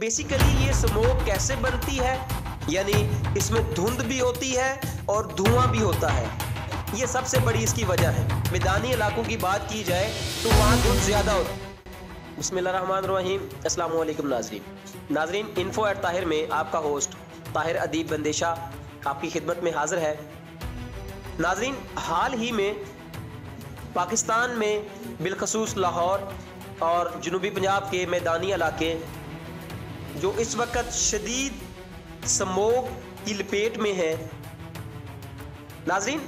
Basically ये smoke कैसे बनती है, यानी इसमें धुंध भी होती है और धुआं भी होता है। ये सबसे बड़ी इसकी वजह है। मैदानी इलाकों की बात की जाए तो वहाँ धुंध ज़्यादा होती है। बिस्मिल्लाहिर्रहमानिर्रहीम। अस्सलाम वालेकुम नाजरीन, इन्फो एट ताहिर में आपका होस्ट ताहिर अदीब बंदेशा आपकी खिदमत में हाजिर है। नाजरीन, हाल ही में पाकिस्तान में बिलखसूस लाहौर और जनूबी पंजाब के मैदानी इलाके जो इस वक्त शदीद स्मोक की लपेट में है। नाजरीन,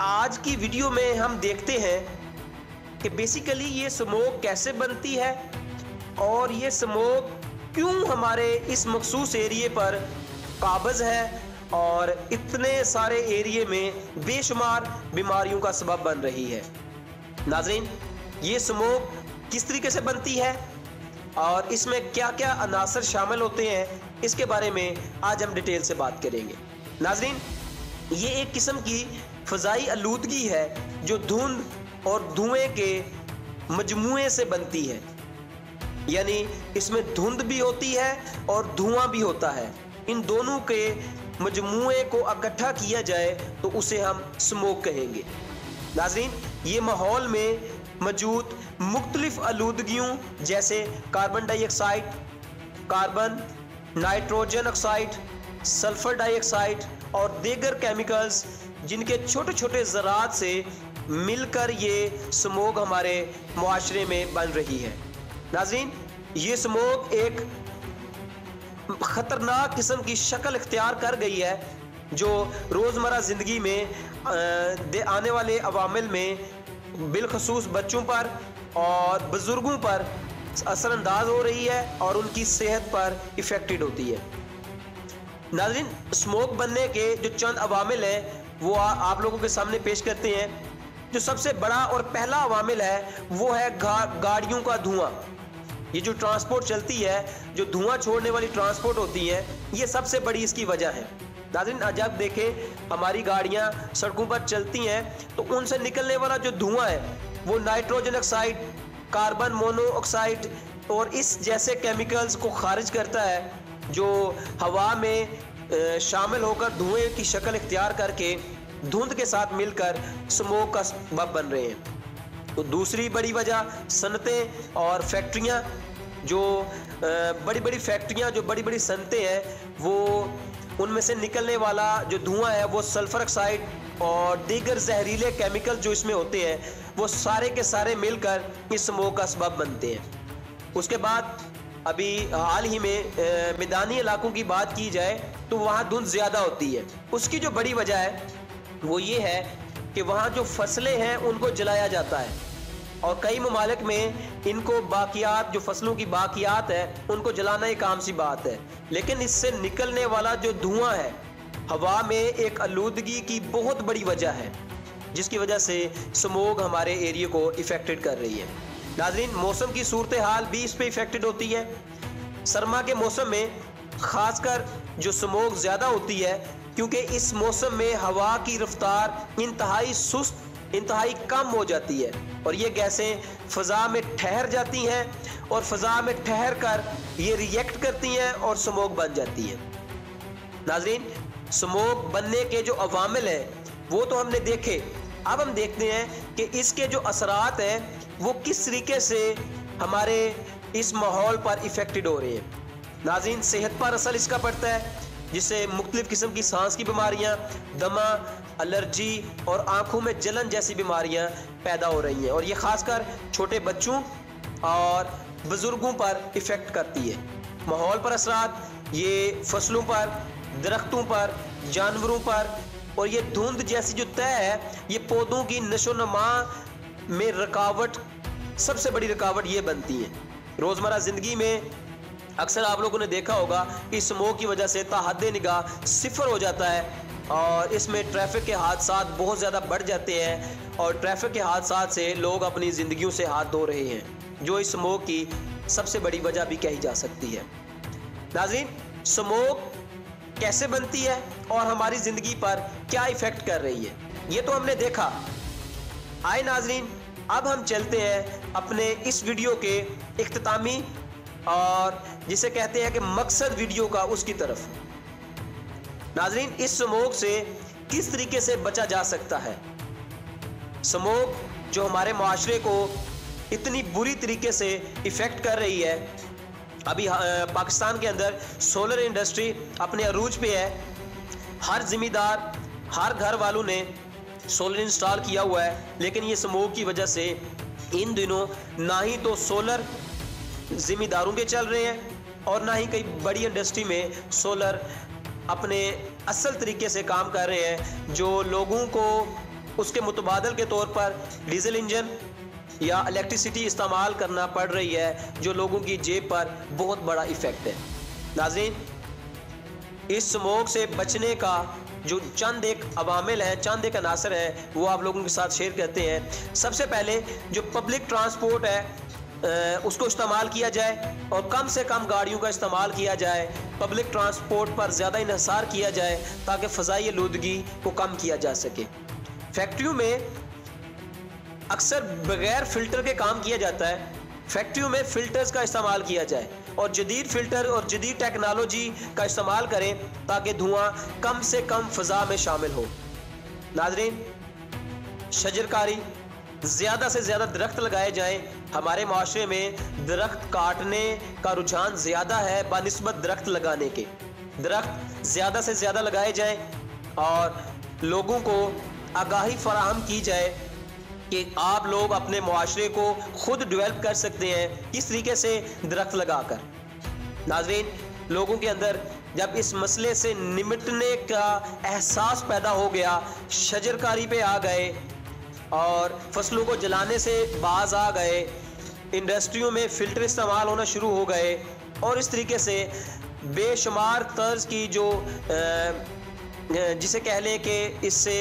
आज की वीडियो में हम देखते हैं कि बेसिकली ये स्मोक कैसे बनती है और ये स्मोक क्यों हमारे इस मखसूस एरिए पर काबिज है और इतने सारे एरिए में बेशुमार बीमारियों का सबब बन रही है। नाजरीन, ये स्मोक किस तरीके से बनती है और इसमें क्या क्या अनासर शामिल होते हैं, इसके बारे में आज हम डिटेल से बात करेंगे। नाजरीन, ये एक किस्म की फ़ज़ाई आलूदगी है जो धुंध और धुएं के मजमूए से बनती है, यानी इसमें धुंध भी होती है और धुआं भी होता है। इन दोनों के मजमूए को इकट्ठा किया जाए तो उसे हम स्मोक कहेंगे। नाजरीन, ये माहौल में मौजूद मुख्तलिफ आलूदगियों जैसे carbon dioxide, carbon, nitrogen oxide, sulphur dioxide और दीगर केमिकल्स जिनके छोटे छोटे ज़रात से मिलकर ये स्मोक हमारे मुआशरे में बन रही है। नाजरीन, ये स्मोक एक ख़तरनाक किस्म की शक्ल इख्तियार कर गई है जो रोज़मर्रा ज़िंदगी में आने वाले अवामिल में बिलखसूस बच्चों पर और बुज़ुर्गों पर असरअंदाज हो रही है और उनकी सेहत पर इफ़ेक्टेड होती है। नाज़रीन, स्मोक बनने के जो चंद अवामिल हैं वो आप लोगों के सामने पेश करते हैं। जो सबसे बड़ा और पहला अवामिल है वो है गाड़ियों का धुआं। ये जो ट्रांसपोर्ट चलती है, जो धुआं छोड़ने वाली ट्रांसपोर्ट होती है, ये सबसे बड़ी इसकी वजह है। नाज़रीन, जब देखें हमारी गाड़ियां सड़कों पर चलती हैं तो उनसे निकलने वाला जो धुआं है वो नाइट्रोजन ऑक्साइड, कार्बन मोनोऑक्साइड और इस जैसे केमिकल्स को खारिज करता है जो हवा में शामिल होकर धुएं की शक्ल इख्तियार करके धुंध के साथ मिलकर स्मोक का सबब बन रहे हैं। तो दूसरी बड़ी वजह सनतें और फैक्ट्रियाँ, जो बड़ी बड़ी फैक्ट्रियाँ, जो बड़ी बड़ी सनतें हैं, वो उनमें से निकलने वाला जो धुआं है वो सल्फर ऑक्साइड और दीगर जहरीले केमिकल जो इसमें होते हैं वो सारे के सारे मिलकर इस स्मोक का सबब बनते हैं। उसके बाद अभी हाल ही में मैदानी इलाकों की बात की जाए तो वहाँ धुंध ज़्यादा होती है। उसकी जो बड़ी वजह है वो ये है कि वहाँ जो फसलें हैं उनको जलाया जाता है और कई ममालिक में इनको बाकियात, जो फसलों की बाकियात है, उनको जलाना एक आम सी बात है। लेकिन इससे निकलने वाला जो धुआं है हवा में एक आलूदगी की बहुत बड़ी वजह है जिसकी वजह से स्मोक हमारे एरिया को इफ़ेक्टेड कर रही है। नाज़रीन, मौसम की सूरत हाल भी इस पर इफ़ेक्टेड होती है। सरमा के मौसम में ख़ासकर जो स्मोक ज़्यादा होती है क्योंकि इस मौसम में हवा की रफ्तार इंतहाई सुस्त, इंतहाई कम हो जाती है और ये गैसें फ़ज़ा में ठहर जाती हैं और फ़ज़ा में ठहर कर ये रिएक्ट करती हैं और स्मोक बन जाती है। नाज़रीन, स्मोक बनने के जो अवामिल हैं वो तो हमने देखे। अब हम देखते हैं कि इसके जो असरात हैं वो किस तरीके से हमारे इस माहौल पर इफ़ेक्टेड हो रहे हैं। नाज़रीन, सेहत पर असर इसका पड़ता है जिससे मुख्तलिफ़ किस्म की सांस की बीमारियाँ, दमा, एलर्जी और आँखों में जलन जैसी बीमारियाँ पैदा हो रही हैं और ये ख़ासकर छोटे बच्चों और बुज़ुर्गों पर इफ़ेक्ट करती है। माहौल पर असरात ये फसलों पर, दरख्तों पर, जानवरों पर और ये धुंध जैसी जो तय है ये पौधों की नशोनमा में रुकावट, सबसे बड़ी रुकावट ये बनती है। रोज़मर्रा ज़िंदगी में अक्सर आप लोगों ने देखा होगा कि स्मोक की वजह से ताहद्दे निगाह सिफर हो जाता है और इसमें ट्रैफिक के हादसात बहुत ज़्यादा बढ़ जाते हैं और ट्रैफिक के हादसात से लोग अपनी ज़िंदगियों से हाथ धो रहे हैं जो इस स्मोक की सबसे बड़ी वजह भी कही जा सकती है। नाज़रीन, स्मोक कैसे बनती है और हमारी ज़िंदगी पर क्या इफ़ेक्ट कर रही है ये तो हमने देखा। आए नाज़रीन, अब हम चलते हैं अपने इस वीडियो के इख्तितामी और जिसे कहते हैं कि मकसद वीडियो का, उसकी तरफ। नाजरीन, इस स्मोक से किस तरीके से बचा जा सकता है? स्मोक जो हमारे माशरे को इतनी बुरी तरीके से इफ़ेक्ट कर रही है, अभी पाकिस्तान के अंदर सोलर इंडस्ट्री अपने अरूज पे है। हर ज़िम्मेदार, हर घर वालों ने सोलर इंस्टॉल किया हुआ है, लेकिन ये स्मोक की वजह से इन दिनों ना ही तो सोलर ज़िम्मेदारों के चल रहे हैं और ना ही कई बड़ी इंडस्ट्री में सोलर अपने असल तरीके से काम कर रहे हैं, जो लोगों को उसके मुतबादल के तौर पर डीजल इंजन या इलेक्ट्रिसिटी इस्तेमाल करना पड़ रही है, जो लोगों की जेब पर बहुत बड़ा इफ़ेक्ट है। नाज़रीन, इस स्मोक से बचने का जो चंद एक अवामिल हैं, चंद एक अनासर हैं, वो आप लोगों के साथ शेयर करते हैं। सबसे पहले जो पब्लिक ट्रांसपोर्ट है उसको इस्तेमाल किया जाए और कम से कम गाड़ियों का इस्तेमाल किया जाए। पब्लिक ट्रांसपोर्ट पर ज़्यादा इन्हिसार किया जाए ताकि फ़ज़ाई आलूदगी को कम किया जा सके। फैक्ट्रियों में अक्सर बगैर फ़िल्टर के काम किया जाता है। फैक्ट्रियों में फ़िल्टर्स का इस्तेमाल किया जाए और जदीद फ़िल्टर और जदीद टेक्नोलॉजी का इस्तेमाल करें ताकि धुआं कम से कम फ़ज़ा में शामिल हो। नाज़रीन, शजरकारी, ज़्यादा से ज़्यादा दरख्त लगाए जाएं। हमारे माशरे में दरख्त काटने का रुझान ज़्यादा है बनिस्बत दरख्त लगाने के। दरख्त ज़्यादा से ज़्यादा लगाए जाएं और लोगों को आगाही फराहम की जाए कि आप लोग अपने मुआशरे को खुद डेवलप कर सकते हैं किस तरीके से दरख्त लगाकर। नाज़रीन, लोगों के अंदर जब इस मसले से निपटने का एहसास पैदा हो गया, शजरकारी पे आ गए और फसलों को जलाने से बाज आ गए, इंडस्ट्रियों में फ़िल्टर इस्तेमाल होना शुरू हो गए और इस तरीके से बेशुमार तर्ज की जो जिसे कह लें कि इससे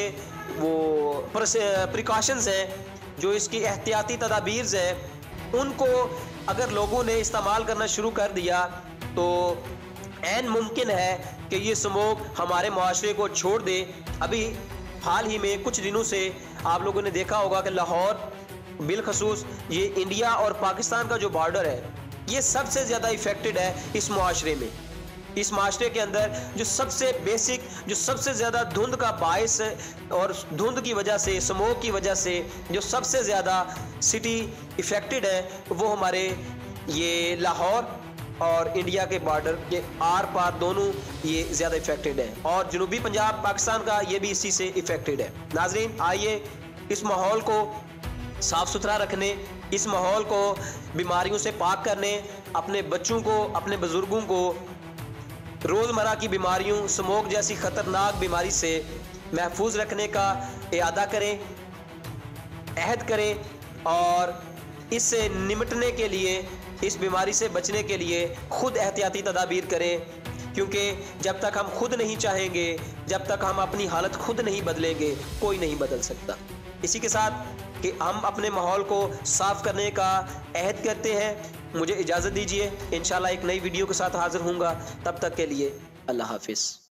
वो प्रिकॉशंस हैं, जो इसकी एहतियाती तदाबीर हैं, उनको अगर लोगों ने इस्तेमाल करना शुरू कर दिया तो ऐन मुमकिन है कि ये स्मोक हमारे माशरे को छोड़ दे। अभी हाल ही में कुछ दिनों से आप लोगों ने देखा होगा कि लाहौर, बिलखसूस ये इंडिया और पाकिस्तान का जो बॉर्डर है, ये सबसे ज़्यादा इफ़ेक्टेड है इस माशरे में। इस माशरे के अंदर जो सबसे बेसिक, जो सबसे ज़्यादा धुंध का बायस और धुंध की वजह से, स्मोक की वजह से जो सबसे ज़्यादा सिटी इफ़ेक्टेड है, वो हमारे ये लाहौर और इंडिया के बॉर्डर के आर पार दोनों ये ज़्यादा इफ़ेक्टेड है और जनूबी पंजाब पाकिस्तान का ये भी इसी से इफ़ेक्टेड है। नाज़रीन, आइए इस माहौल को साफ़ सुथरा रखने, इस माहौल को बीमारियों से पाक करने, अपने बच्चों को, अपने बुज़ुर्गों को रोज़मर्रा की बीमारियों, स्मोक जैसी ख़तरनाक बीमारी से महफूज रखने का इरादा करें, अहद करें और इससे निपटने के लिए, इस बीमारी से बचने के लिए खुद एहतियाती तदाबीर करें, क्योंकि जब तक हम खुद नहीं चाहेंगे, जब तक हम अपनी हालत खुद नहीं बदलेंगे, कोई नहीं बदल सकता। इसी के साथ कि हम अपने माहौल को साफ़ करने का अहद करते हैं, मुझे इजाज़त दीजिए। इंशाल्लाह एक नई वीडियो के साथ हाज़िर होऊंगा। तब तक के लिए अल्लाह हाफिज़।